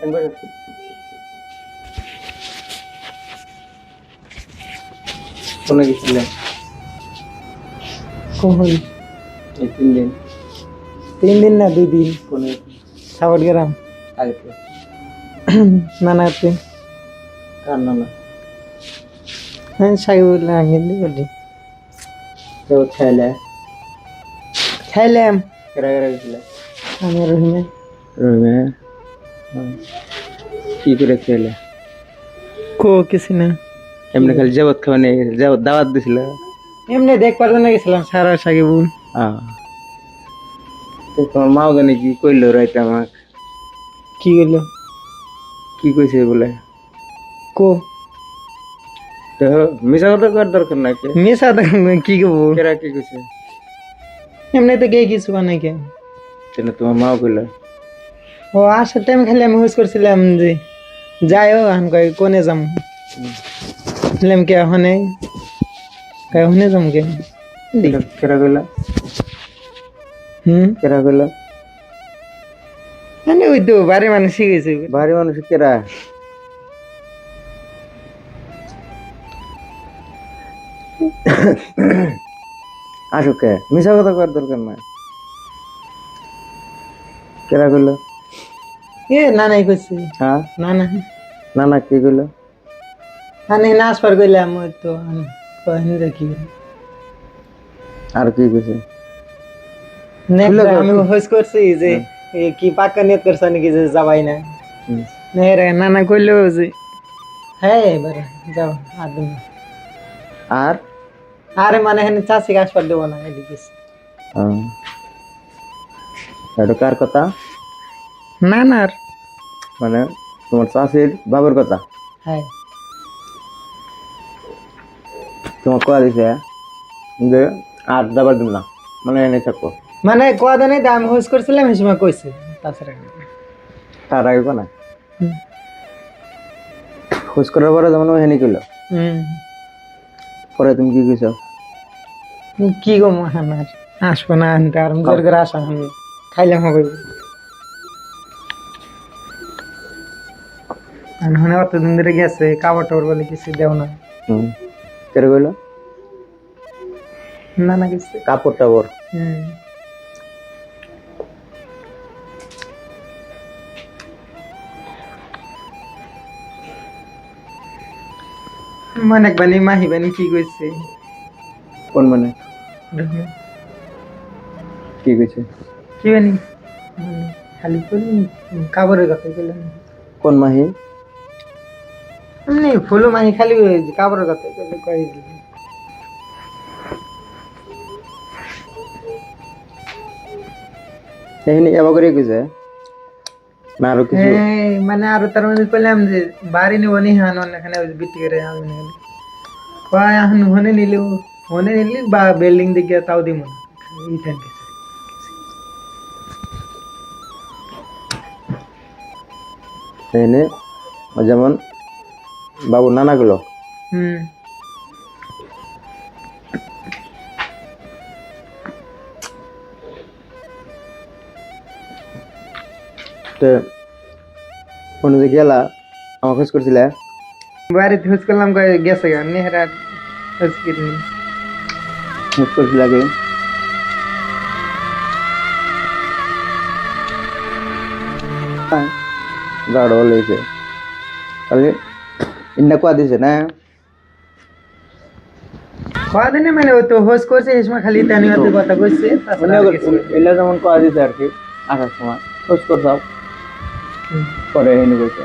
একবার কোনে গেছিলে কখন এই 3 দিন 3 দিন না 2 দিন কোনে সাবট গ্রাম আগে তো নানাতে কার না না হ্যাঁ সাইবুল আঙ্গেলি বলি কেউ খেলে খাইলাম কেরা কেরা গেছিলে আমি রহিমে রুমে কি করে খেলে কো কিছু না এমনি খালি জগৎ খাওয়া নিয়ে গেছিল জগৎ দাওয়াত দিছিল এমনি দেখবার জন্য গেছিলাম সারা সাকিবুল তো তোমার মাও জানি কি কইলো রাইতে আমাক কি গেলো কি কইছে বলে কো তো মিশা কথা করার দরকার নাই কে মেশা কি করবো কেরা কি কইছে এমনি তো গে কিছু বানাই কে কেন তোমার মাও কইলো ও আসার টাইম খালি আমি হুস করছিলাম যে যাইও এখন কয় কোনে যাম বললাম কে ওখানে কয় ওখানে যাম কে কেরা কইলো হুম কেরা কইলো মানে ওই তো বাড়ির মানুষ শিখেছে বাড়ি মানুষ কেরা আসো কে মিশা কথা করার দরকার নাই কেরা কইলো এ নানাই কইছে হ্যাঁ নানা না না কি কইলো আমি নাচ পার করলাম ওই তো কহিনি দেখি আর কি কইছে আমি হোস করছি যে কি পাক্কা নিয়ত করছ নাকি যে যাবাই না নানা কইলো যে হ্যাঁ এবার যাও আদম আর আরে মানে এখানে চাষি গাছ পার দেবো না এদিকে এটা কার কথা নানার মানে তোমার চাষির বাবার কথা হ্যাঁ তোমার কয়া দিছে যে আর যাবার দিন না মানে এনে থাকো মানে কদিনে দাম হোস করছিলাম এই সময় কইছে তাছাড়া তার আগে না খোঁজ করার পরে যেমন হেনি কইলো পরে তুমি কি কইছো কি গো মহানার আসবো না আনতে আর জোর করে আসা আমি খাইলাম হবে মানে অতদিন ধরে গেছে কাপড় টাপড় বলে কিছু দেও না কেটে কইলো না না কিছু কাপড় টাপড় মানে বানি মাহি বানি কি কইছে কোন মানে কি কইছে কি বানি খালি করি কাপড়ের কথা কইলাম কোন মাহি এমনি ফুলো মাহি খালি কাপড়ের কথা কইলে কই দিল এখানে এবার করে কইছে না আরো কিছু মানে আরো তার মধ্যে কইলাম যে বাড়ি নিব নি হান এখানে বিক্রি করে আমি কয় এখন হনে নিলি বা বিল্ডিং দিকে তাও দিব না এই থাকে এখানে যেমন বাবু নানা গুলো তো ফোনে যে গেলা আমার খোঁজ করছিলে বাড়িতে খোঁজ করলাম কয় গেছে গা নেহরা খোঁজ করিনি খোঁজ করছিলে আগে গাড়ো লেছে খালি ইন্না কোয়া দিছে না কদিনে মানে ও তো হোস করছে এই সময় খালি তানি হাতে কথা কইছে এলা যেমন কোয়া দিছে আর কি আসার সময় খোঁজ করছাও পরে এনে কইছে